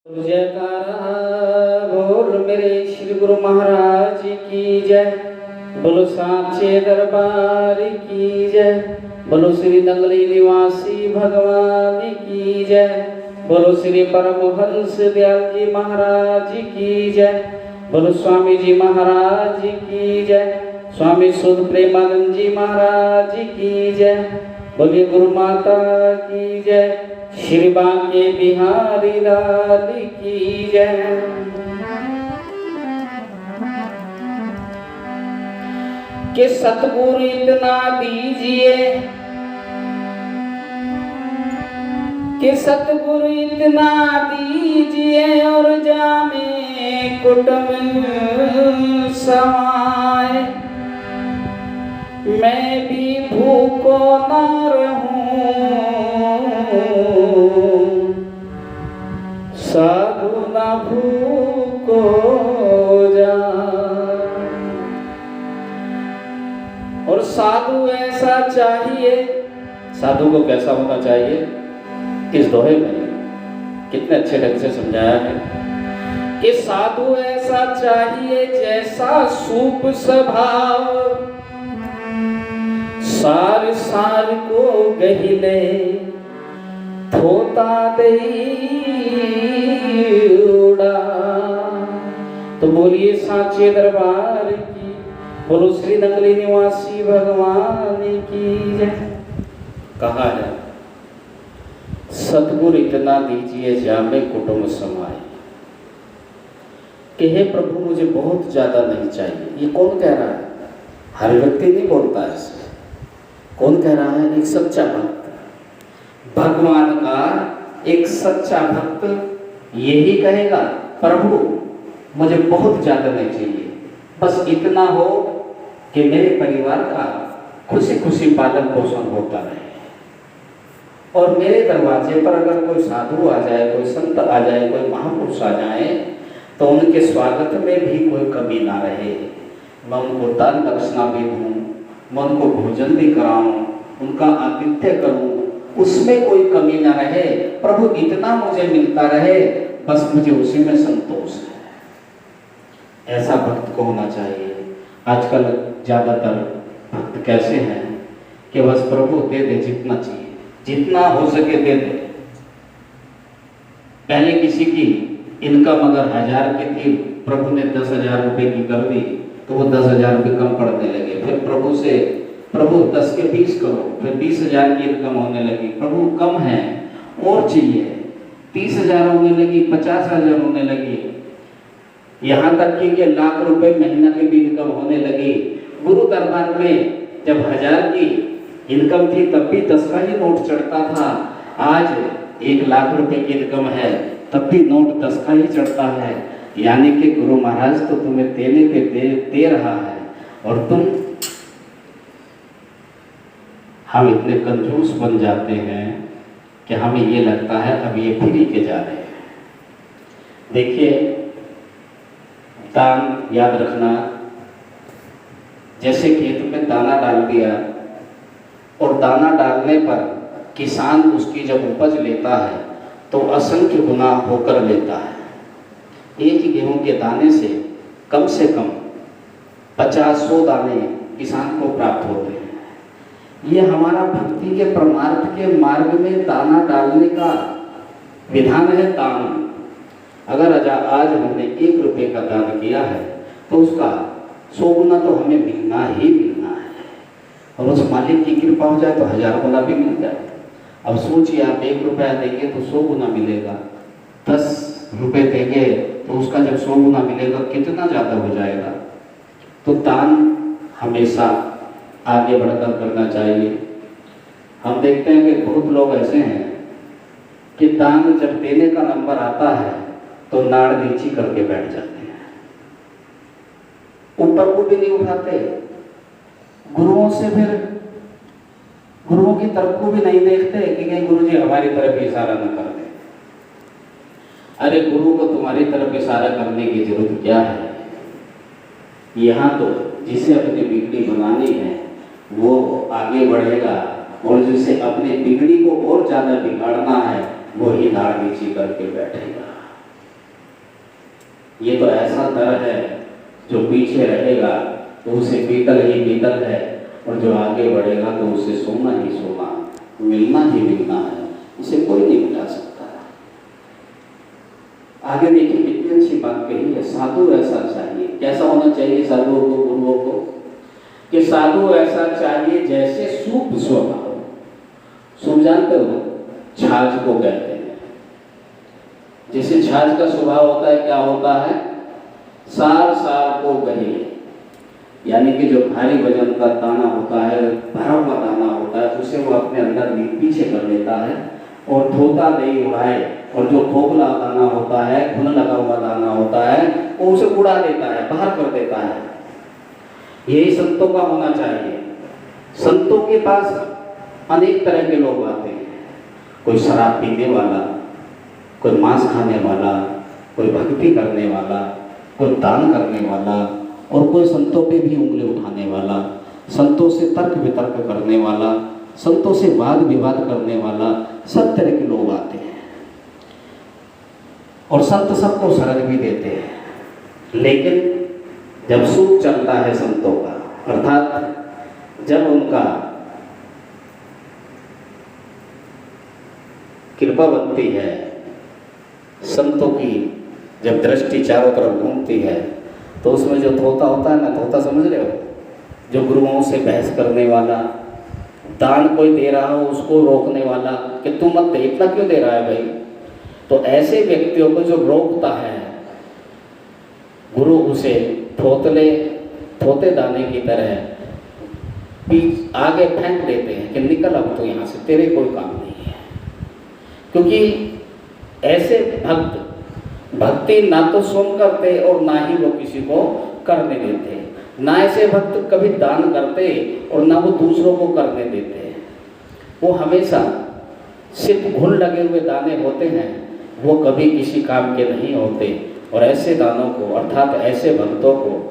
जयकारा बोल मेरे श्री गुरु महाराज की जय। बोलो साचे दरबार की जय। बोलो श्री नंगली निवासी भगवान की जय। बोलो श्री परमहंस दयाल जी महाराज की जय। बोलो स्वामी जी महाराज की जय। स्वामी सुध प्रेमानंद जी महाराज की जय। बोलिए गुरु माता की जय। श्री बांके बिहारी लाल की जय। कि सतगुरु इतना दीजिए, कि सतगुरु इतना दीजिए और जामे कुटुंब समाए। मैं भी भूखो ना रहूं, साधु ना भूखो जाए। और साधु ऐसा चाहिए, साधु को कैसा होना चाहिए? इस दोहे में कितने अच्छे ढंग से समझाया है कि साधु ऐसा चाहिए जैसा सूप स्वभाव, सार सार को गहिले थोता उड़ा। तो बोलिए साचे दरबार की, बोलो श्री नंगली निवासी भगवान की जय। कहा है सतगुरु इतना दीजिए जामे कुटुंब समाए। कि हे प्रभु मुझे बहुत ज्यादा नहीं चाहिए। ये कौन कह रहा है? हर व्यक्ति नहीं बोलता ऐसे। कौन कह रहा है? एक सच्चा भक्त, भगवान का एक सच्चा भक्त यही कहेगा प्रभु मुझे बहुत ज्यादा नहीं चाहिए, बस इतना हो कि मेरे परिवार का खुशी खुशी पालन पोषण होता रहे। और मेरे दरवाजे पर अगर कोई साधु आ जाए, कोई संत आ जाए, कोई महापुरुष आ जाए तो उनके स्वागत में भी कोई कमी ना रहे। मैं उनको दान दक्षिणा भी दूं, मैं उनको भोजन भी कराऊं, उनका आतिथ्य करूं, उसमें कोई कमी ना रहे। प्रभु इतना मुझे मिलता रहे, बस मुझे उसी में संतोष है। ऐसा भक्त को होना चाहिए। आजकल ज्यादातर भक्त कैसे हैं कि बस प्रभु दे दे जितना चाहिए, जितना हो सके दे दे। पहले किसी की इनकम अगर 1000 की थी, प्रभु ने 10,000 रुपए की कर दी तो वो 10,000 रुपये कम पड़ने लगे। फिर प्रभु से प्रभु 10 के 20 करो, फिर 20,000 की इनकम होने लगी। प्रभु कम है और चाहिए, 30,000 होने लगी, 50,000 होने लगी, यहाँ तक कि लाख रुपए महीना की भी इनकम होने लगी। गुरु दरबार में जब 1000 की इनकम थी तब भी 10 का ही नोट चढ़ता था। आज 1 लाख रुपए की इनकम है तब भी नोट 10 का ही चढ़ता है। यानी कि गुरु महाराज तो तुम्हें देने पे दे रहा है और तुम, हम इतने कंजूस बन जाते हैं कि हमें ये लगता है अब ये फ्री के जा रहे हैं। देखिए दान याद रखना, जैसे खेत में दाना डाल दिया और दाना डालने पर किसान उसकी जब उपज लेता है तो असंख्य गुना होकर लेता है। एक ही गेहूं के दाने से कम 50-100 दाने किसान को प्राप्त होते हैं। ये हमारा भक्ति के परमार्थ के मार्ग में दाना डालने का विधान है। दान अगर आज हमने 1 रुपये का दान किया है तो उसका 100 गुना तो हमें मिलना ही मिलना है। और उस मालिक की कृपा हो जाए तो 1000 गुना भी मिल जाए। अब सोचिए आप 1 रुपया देंगे तो 100 गुना मिलेगा, 10 रुपये देंगे तो उसका जब 100 गुना मिलेगा कितना ज़्यादा हो जाएगा। तो दान हमेशा आगे बढ़कर करना चाहिए। हम देखते हैं कि बहुत लोग ऐसे हैं कि दान जब देने का नंबर आता है तो नाड़ नीची करके बैठ जाते हैं, ऊपर को भी नहीं उठाते, गुरुओं से फिर गुरुओं की तरफ को भी नहीं देखते कि कहीं गुरु जी हमारी तरफ इशारा न कर दे। अरे गुरु को तुम्हारी तरफ इशारा करने की जरूरत क्या है? यहाँ तो जिसे अपनी बिगड़ी बनानी है वो आगे बढ़ेगा, और जिसे अपनी बिगड़ी को और ज्यादा बिगाड़ना है वो ही नाड़ नीची करके बैठेगा। ये तो ऐसा दर है जो पीछे रहेगा तो उसे पीतल ही पीतल है, और जो आगे बढ़ेगा तो उसे सोना ही सोना, मिलना ही मिलना है, इसे कोई नहीं मिला सकता। आगे देखिए कितनी अच्छी बात कही है, साधु ऐसा चाहिए। कैसा होना चाहिए साधुओं को, गुरुओं को? कि साधु ऐसा चाहिए जैसे सूप स्वभाव। सूप जानते हो, छाछ को कहते हैं। जैसे छाछ का स्वभाव होता है, क्या होता है? सार सार को गहे, यानी कि जो भारी वजन का दाना होता है, भरा हुआ दाना होता है, उसे वो अपने अंदर पीछे कर लेता है और धोता नहीं उड़ाए, और जो खोखला दाना होता है, घुन लगा हुआ दाना होता है, वो उसे उड़ा देता है, बाहर कर देता है। यही संतों का होना चाहिए। संतों के पास अनेक तरह के लोग आते हैं, कोई शराब पीने वाला, कोई मांस खाने वाला, कोई भक्ति करने वाला, कोई दान करने वाला, और कोई संतों पे भी उंगली उठाने वाला, संतों से तर्क वितर्क करने वाला, संतों से वाद विवाद करने वाला, सब तरह के लोग आते हैं। और संत सबको शरण भी देते हैं। लेकिन जब सुख चलता है संतों का, अर्थात जब उनका कृपा बनती है, संतों की जब दृष्टि चारों तरफ घूमती है, तो उसमें जो तोता होता है ना, तोता समझ रहे हो, जो गुरुओं से बहस करने वाला, दान कोई दे रहा हो उसको रोकने वाला कि तू मत दे, इतना क्यों दे रहा है भाई, तो ऐसे व्यक्तियों को जो रोकता है गुरु, उसे थोते दाने की तरह आगे फेंक देते हैं कि निकल अब तो यहाँ से, तेरे कोई काम नहीं है। क्योंकि ऐसे भक्त भक्ति ना तो स्वयं करते और ना ही वो किसी को करने देते। ना ऐसे भक्त कभी दान करते और ना वो दूसरों को करने देते। वो हमेशा सिर्फ घुन लगे हुए दाने होते हैं, वो कभी किसी काम के नहीं होते। और ऐसे दानों को, अर्थात ऐसे भक्तों को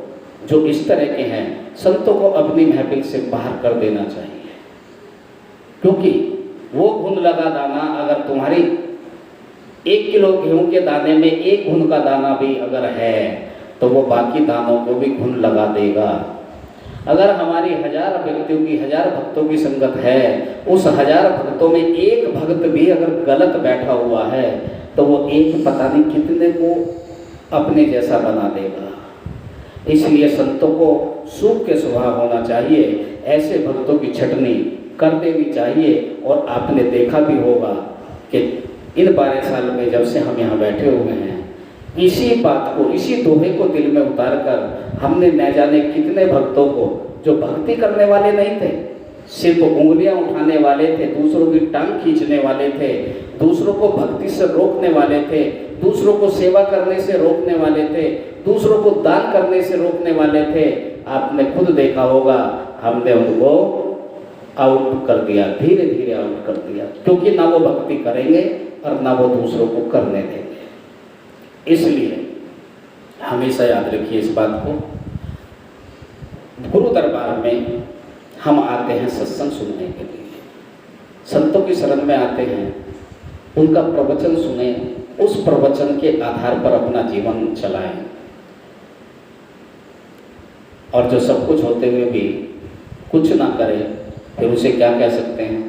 जो इस तरह के हैं, संतों को अपनी महफिल से बाहर कर देना चाहिए। क्योंकि वो घुन लगा दाना, अगर तुम्हारी 1 किलो गेहूं के दाने में 1 घुन का दाना भी अगर है, तो वो बाकी दानों को भी घुन लगा देगा। अगर हमारी 1000 व्यक्तियों की, 1000 भक्तों की संगत है, उस 1000 भक्तों में एक भक्त भी अगर गलत बैठा हुआ है, तो वो एक पता नहीं कितने को अपने जैसा बना देगा। इसलिए संतों को सूख के स्वभाव होना चाहिए, ऐसे भक्तों की छटनी कर देनी चाहिए। और आपने देखा भी होगा कि इन 12 साल में जब से हम यहाँ बैठे हुए हैं, इसी बात को, इसी दोहे को दिल में उतार कर हमने न जाने कितने भक्तों को, जो भक्ति करने वाले नहीं थे, सिर्फ उंगलियां उठाने वाले थे, दूसरों की टांग खींचने वाले थे, दूसरों को भक्ति से रोकने वाले थे, दूसरों को सेवा करने से रोकने वाले थे, दूसरों को दान करने से रोकने वाले थे, आपने खुद देखा होगा, हमने उनको आउट कर दिया, धीरे धीरे आउट कर दिया। क्योंकि ना वो भक्ति करेंगे और ना वो दूसरों को करने देंगे। इसलिए हमेशा याद रखिए इस बात को, गुरु दरबार में हम आते हैं सत्संग सुनने के लिए, संतों की शरण में आते हैं, उनका प्रवचन सुने, उस प्रवचन के आधार पर अपना जीवन चलाएं। और जो सब कुछ होते हुए भी कुछ ना करे, फिर उसे क्या कह सकते हैं?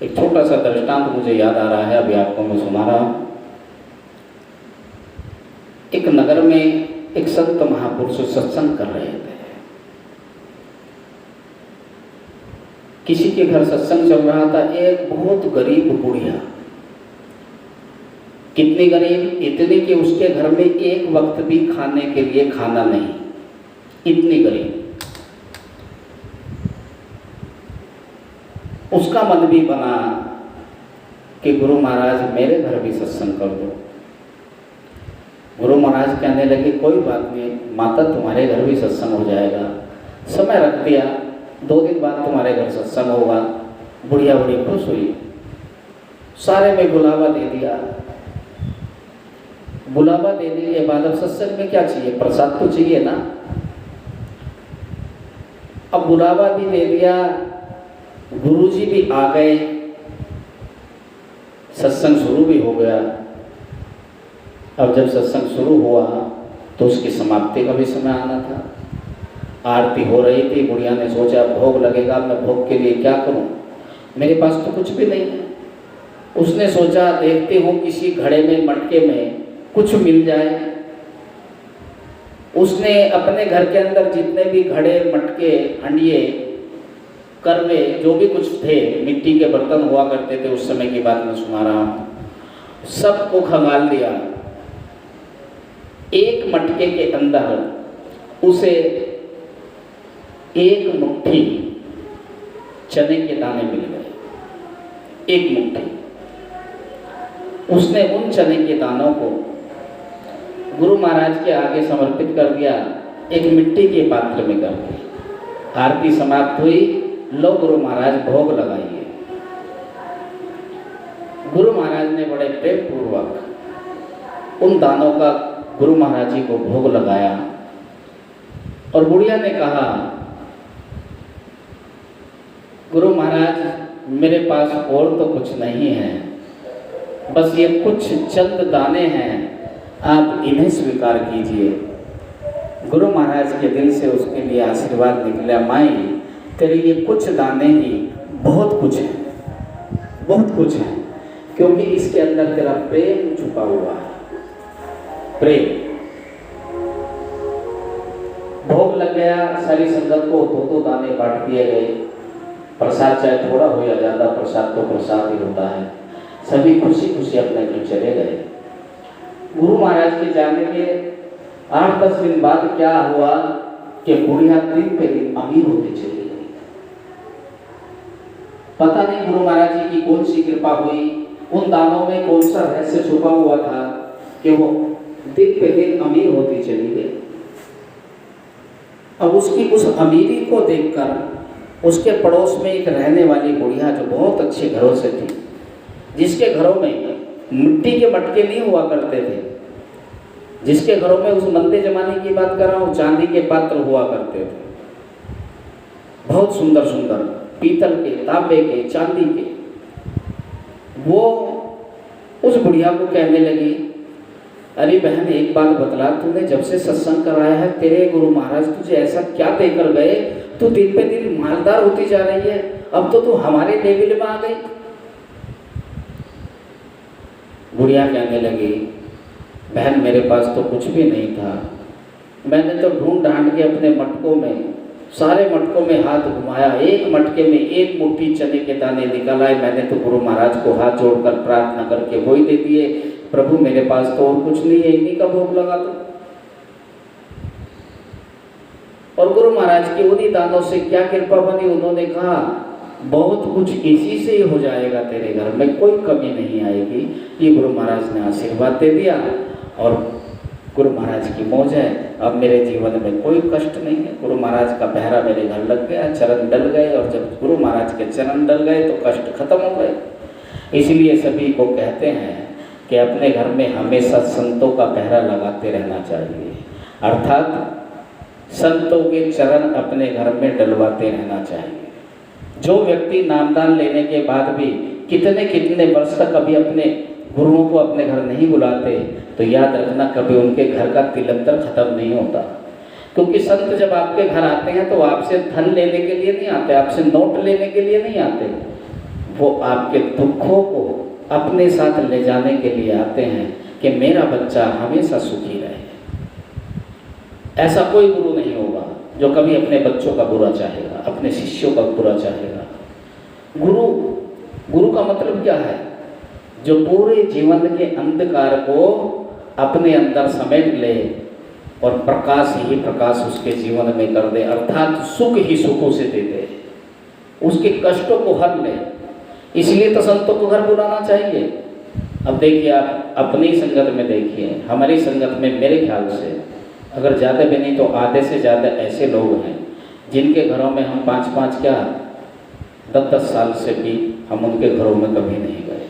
एक छोटा सा दृष्टांत मुझे याद आ रहा है, अभी आपको मैं सुना रहा हूँ। एक नगर में एक संत महापुरुष सत्संग कर रहे थे। किसी के घर सत्संग चल रहा था। एक बहुत गरीब बुढ़िया, कितनी गरीब, इतनी कि उसके घर में एक वक्त भी खाने के लिए खाना नहीं, इतनी गरीब। उसका मन भी बना कि गुरु महाराज मेरे घर भी सत्संग कर दो। गुरु महाराज कहने लगे कोई बात नहीं माता, तुम्हारे घर भी सत्संग हो जाएगा। समय रख दिया, 2 दिन बाद तुम्हारे घर सत्संग होगा। बुढ़िया बड़ी खुश हुई, सारे में बुलावा दे दिया। बुलावा देने के बाद अब सत्संग में क्या चाहिए? प्रसाद तो चाहिए ना। अब बुलावा भी दे दिया, गुरुजी भी आ गए, सत्संग शुरू भी हो गया। अब जब सत्संग शुरू हुआ तो उसकी समाप्ति का भी समय आना था। आरती हो रही थी, बुढ़िया ने सोचा भोग लगेगा, मैं भोग के लिए क्या करूं, मेरे पास तो कुछ भी नहीं है। उसने सोचा देखती हूँ किसी घड़े में मटके में कुछ मिल जाए। उसने अपने घर के अंदर जितने भी घड़े मटके हंडिये करवे जो भी कुछ थे, मिट्टी के बर्तन हुआ करते थे उस समय की बात मैं सुना रहा हूँ, सबको खंगाल दिया। एक मटके के अंदर उसे एक मुट्ठी चने के दाने मिल गए, एक मुट्ठी। उसने उन चने के दानों को गुरु महाराज के आगे समर्पित कर दिया, एक मिट्टी के पात्र में करके। आरती समाप्त हुई, लो गुरु महाराज भोग लगाइए। गुरु महाराज ने बड़े प्रेम पूर्वक उन दानों का गुरु महाराज जी को भोग लगाया और बुढ़िया ने कहा, गुरु महाराज मेरे पास और तो कुछ नहीं है, बस ये कुछ चंद दाने हैं, आप इन्हें स्वीकार कीजिए। गुरु महाराज के दिल से उसके लिए आशीर्वाद निकला, माई तेरे ये कुछ दाने ही बहुत कुछ है, बहुत कुछ है, क्योंकि इसके अंदर तेरा प्रेम छुपा हुआ है, प्रेम। भोग लग गया, सारी संगत को दो दाने बांट दिए गए। प्रसाद चाहे थोड़ा हो या ज्यादा, प्रसाद तो प्रसाद ही होता है। सभी खुशी खुशी अपने घर चले गए। गुरु महाराज के जाने के 8-10 दिन बाद क्या हुआ कि बुढ़िया दिन पे दिन अमीर होती चली गई। पता नहीं गुरु महाराज जी की कौन सी कृपा हुई, उन दानों में कौन सा रहस्य छुपा हुआ था कि वो दिन पे दिन अमीर होती चली गई। अब उसकी उस अमीरी को देखकर उसके पड़ोस में एक रहने वाली बुढ़िया जो बहुत अच्छे घरों से थी, जिसके घरों में मिट्टी के मटके नहीं हुआ करते थे, जिसके घरों में उस मंदे जमाने की बात कर रहा हूँ, चांदी के पात्र हुआ करते थे, बहुत सुंदर सुंदर, पीतल के, तांबे के, चांदी के। वो उस बुढ़िया को कहने लगी, अरे बहन एक बात बतला, तूने जब से सत्संग कराया है तेरे गुरु महाराज तुझे ऐसा क्या देकर गए, तू दिन पे दिन मालदार होती जा रही है, अब तो तू हमारे लेवल में आ गई। बुढ़िया कहने लगी, बहन मेरे पास तो कुछ भी नहीं था, मैंने तो ढूंढ ढांड के अपने मटकों में, सारे मटकों में हाथ घुमाया, एक मटके में एक मुट्ठी चने के दाने निकल आए। मैंने तो गुरु महाराज को हाथ जोड़कर प्रार्थना करके वही दे दिए, प्रभु मेरे पास तो और कुछ नहीं है, इन्हीं का भोग लगा दो। और गुरु महाराज की उन्हीं दानों से क्या कृपा बनी, उन्होंने कहा बहुत कुछ इसी से ही हो जाएगा, तेरे घर में कोई कमी नहीं आएगी। ये गुरु महाराज ने आशीर्वाद दे दिया और गुरु महाराज की मौज है, अब मेरे जीवन में कोई कष्ट नहीं है। गुरु महाराज का पहरा मेरे घर लग गया, चरण डल गए, और जब गुरु महाराज के चरण डल गए तो कष्ट खत्म हो गए। इसलिए सभी को कहते हैं कि अपने घर में हमेशा संतों का पहरा लगाते रहना चाहिए, अर्थात संतों के चरण अपने घर में डलवाते रहना चाहिए। जो व्यक्ति नामदान लेने के बाद भी कितने कितने वर्ष तक कभी अपने गुरुओं को अपने घर नहीं बुलाते, तो याद रखना कभी उनके घर का तिलंतर खत्म नहीं होता। क्योंकि संत जब आपके घर आते हैं तो आपसे धन लेने के लिए नहीं आते, आपसे नोट लेने के लिए नहीं आते, वो आपके दुखों को अपने साथ ले जाने के लिए आते हैं कि मेरा बच्चा हमेशा सुखी रहे। ऐसा कोई गुरु नहीं होगा जो कभी अपने बच्चों का बुरा चाहेगा, अपने शिष्यों का बुरा चाहेगा। गुरु का मतलब क्या है? जो पूरे जीवन के अंधकार को अपने अंदर समेट ले और प्रकाश ही प्रकाश उसके जीवन में कर दे, अर्थात सुख ही सुख उसे दे दे, उसके कष्टों को हर ले। इसलिए तो संतों को घर बुलाना चाहिए। अब देखिए, आप अपनी संगत में देखिए, हमारी संगत में मेरे ख्याल से अगर ज़्यादा भी नहीं तो आधे से ज़्यादा ऐसे लोग हैं जिनके घरों में हम 5-5 क्या 10-10 साल से भी हम उनके घरों में कभी नहीं गए।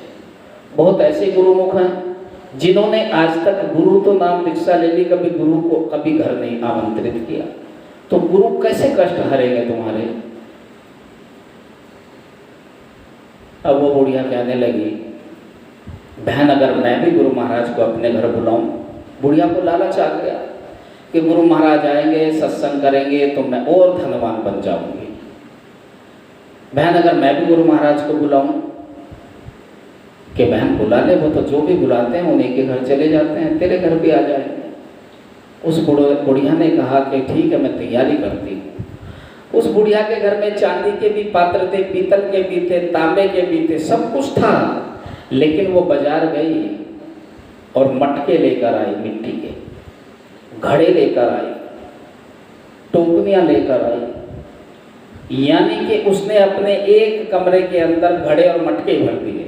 बहुत ऐसे गुरुमुख हैं जिन्होंने आज तक गुरु तो नाम दीक्षा ले ली, कभी गुरु को कभी घर नहीं आमंत्रित किया। तो गुरु कैसे कष्ट हरेंगे तुम्हारे? अब वो बुढ़िया कहने लगी, बहन अगर मैं भी गुरु महाराज को अपने घर बुलाऊं, बुढ़िया को लालच आ गया कि गुरु महाराज आएंगे, सत्संग करेंगे तो मैं और धनवान बन जाऊंगी। बहन, अगर मैं भी गुरु महाराज को बुलाऊं कि बहन बुला ले, वो तो जो भी बुलाते हैं उन्हीं के घर चले जाते हैं, तेरे घर भी आ जाएंगे। उस बुढ़िया ने कहा कि ठीक है, मैं तैयारी करती हूँ। उस बुढ़िया के घर में चांदी के भी पात्र थे, पीतल के भी थे, तांबे के भी थे, सब कुछ था। लेकिन वो बाजार गई और मटके लेकर आई, मिट्टी के घड़े लेकर आई, टोकनियां लेकर आई। यानी कि उसने अपने एक कमरे के अंदर घड़े और मटके भर दिए,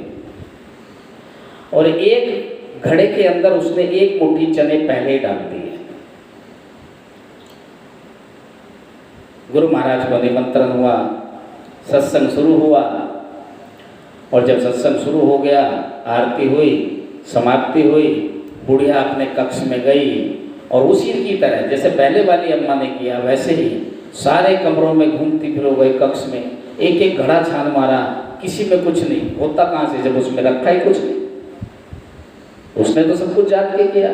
और एक घड़े के अंदर उसने एक मुट्ठी चने पहले ही डाल दिए। गुरु महाराज को निमंत्रण हुआ, सत्संग शुरू हुआ, और जब सत्संग शुरू हो गया, आरती हुई, समाप्ति हुई, बुढ़िया अपने कक्ष में गई और उसी की तरह जैसे पहले वाली अम्मा ने किया वैसे ही सारे कमरों में घूमती फिर गई कक्ष में, एक एक घड़ा छान मारा, किसी में कुछ नहीं होता कहाँ से जब उसमें रखा ही कुछ नहीं। उसने तो सब कुछ जान के किया।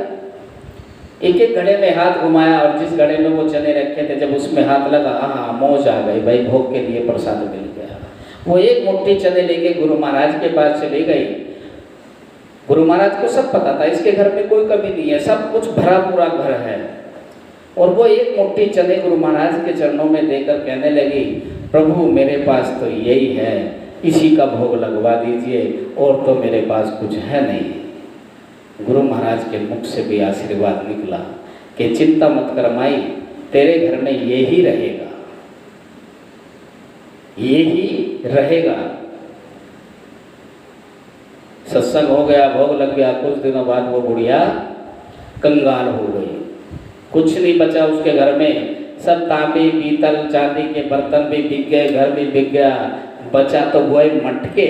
एक एक घड़े में हाथ घुमाया और जिस घड़े में वो चने रखे थे जब उसमें हाथ लगा, हाँ मौज आ गई भाई, भोग के लिए प्रसाद मिल गया। वो एक मुट्ठी चने लेके गुरु महाराज के पास चली गई। गुरु महाराज को सब पता था इसके घर में कोई कमी नहीं है, सब कुछ भरा पूरा घर है। और वो एक मुट्ठी चने गुरु महाराज के चरणों में देकर कहने लगी, प्रभु मेरे पास तो यही है, इसी का भोग लगवा दीजिए, और तो मेरे पास कुछ है नहीं। गुरु महाराज के मुख से भी आशीर्वाद निकला कि चिंता मत कर माई, तेरे घर में यही रहेगा, यही रहेगा। सत्संग हो गया, भोग लग गया। कुछ दिनों बाद वो बुढ़िया कंगाल हो गई, कुछ नहीं बचा उसके घर में। सब तांबे पीतल चांदी के बर्तन भी बिक गए, घर भी बिक गया, बचा तो वो मटके,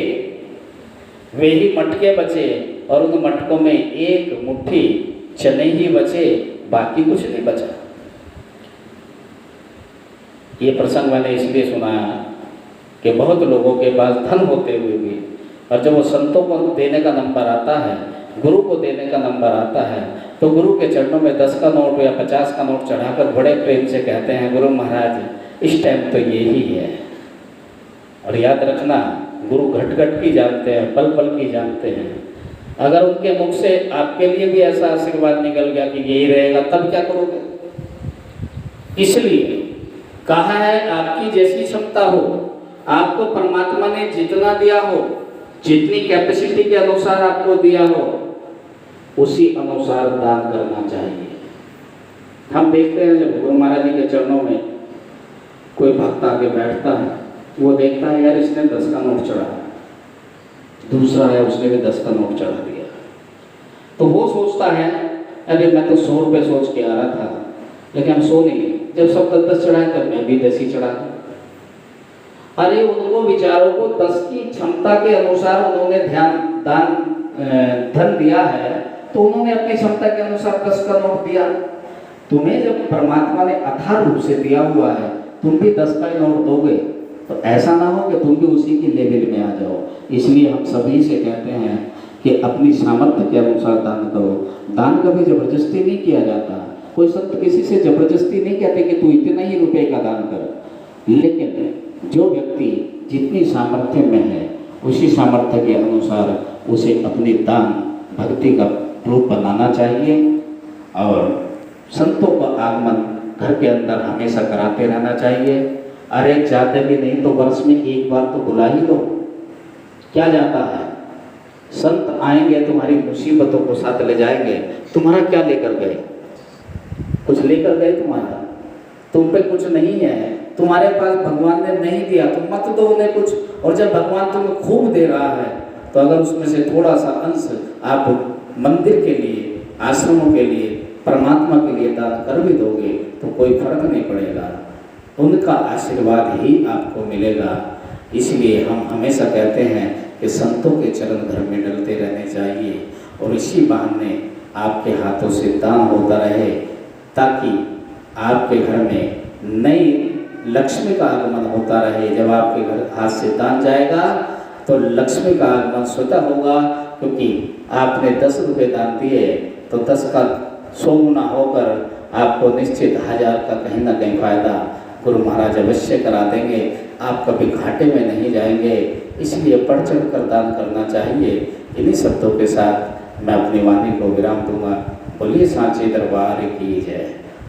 वे ही मटके बचे, और उन मटकों में एक मुट्ठी चने ही बचे, बाकी कुछ नहीं बचा। ये प्रसंग मैंने इसलिए सुनाया कि बहुत लोगों के पास धन होते हुए भी, और जब वो संतों को देने का नंबर आता है, गुरु को देने का नंबर आता है, तो गुरु के चरणों में 10 का नोट या 50 का नोट चढ़ाकर बड़े प्रेम से कहते हैं, गुरु महाराज इस टाइम तो यही है। और याद रखना, गुरु घट घट की जानते हैं, पल पल की जानते हैं। अगर उनके मुख से आपके लिए भी ऐसा आशीर्वाद निकल गया कि यही रहेगा, तब क्या करोगे? इसलिए कहा है, आपकी जैसी क्षमता हो, आपको परमात्मा ने जितना दिया हो, जितनी कैपेसिटी के अनुसार आपको दिया हो, उसी अनुसार दान करना चाहिए। हम देखते हैं जब गुरु महाराज जी के चरणों में कोई भक्त आके बैठता है, वो देखता है यार इसने 10 का नोट चढ़ा, दूसरा है उसने भी 10 का नोट चढ़ा दिया, तो वो सोचता है अरे मैं तो 100 रुपये सोच के आ रहा था, लेकिन हम 100 नहीं, जब सब 10 चढ़ाए तब मैं भी 10 ही चढ़ा दूं। अरे उनको विचारों को 10 की क्षमता के अनुसार उन्होंने धन दिया है, तो उन्होंने अपनी क्षमता के अनुसार 10 का नोट दिया। तुम्हें जब परमात्मा ने अथाह रूप से दिया हुआ है, तुम भी 10 का नोट दोगे, तो ऐसा ना हो कि तुम भी उसी की लेवल में आ जाओ। इसलिए हम सभी से कहते हैं कि अपनी सामर्थ्य के अनुसार दान करो। दान कभी जबरदस्ती नहीं किया जाता। कोई संत किसी से जबरदस्ती नहीं कहते कि तू इतना ही रुपए का दान कर, लेकिन जो व्यक्ति जितनी सामर्थ्य में है उसी सामर्थ्य के अनुसार उसे अपनी दान भक्ति का रूप बनाना चाहिए। और संतों का आगमन घर के अंदर हमेशा कराते रहना चाहिए। अरे चाहते भी नहीं तो वर्ष में एक बार तो बुला ही लो, क्या जाता है। संत आएंगे, तुम्हारी मुसीबतों को साथ ले जाएंगे। तुम्हारा क्या लेकर गए? कुछ लेकर गए तुम्हारा? तुम पे कुछ नहीं है, तुम्हारे पास भगवान ने नहीं दिया, तुम मत दो उन्हें कुछ। और जब भगवान तुम्हें खूब दे रहा है, तो अगर उसमें से थोड़ा सा अंश आप मंदिर के लिए, आश्रमों के लिए, परमात्मा के लिए दान कर भी दोगे तो कोई फर्क नहीं पड़ेगा, उनका आशीर्वाद ही आपको मिलेगा। इसलिए हम हमेशा कहते हैं कि संतों के चरण घर में डलते रहने चाहिए, और इसी बहाने आपके हाथों से दान होता रहे, ताकि आपके घर में नई लक्ष्मी का आगमन होता रहे। जब आपके घर हाथ से दान जाएगा तो लक्ष्मी का आगमन स्वतः होगा, क्योंकि आपने 10 रुपये दान दिए तो 10 का 100 गुना होकर आपको निश्चित 1000 का कहीं ना कहीं फ़ायदा गुरु महाराज अवश्य करा देंगे। आप कभी घाटे में नहीं जाएंगे, इसलिए बढ़ चढ़ कर दान करना चाहिए। इन्हीं शब्दों के साथ मैं अपनी वाणी को विराम दूंगा। बोलिए सांची दरबार की जय।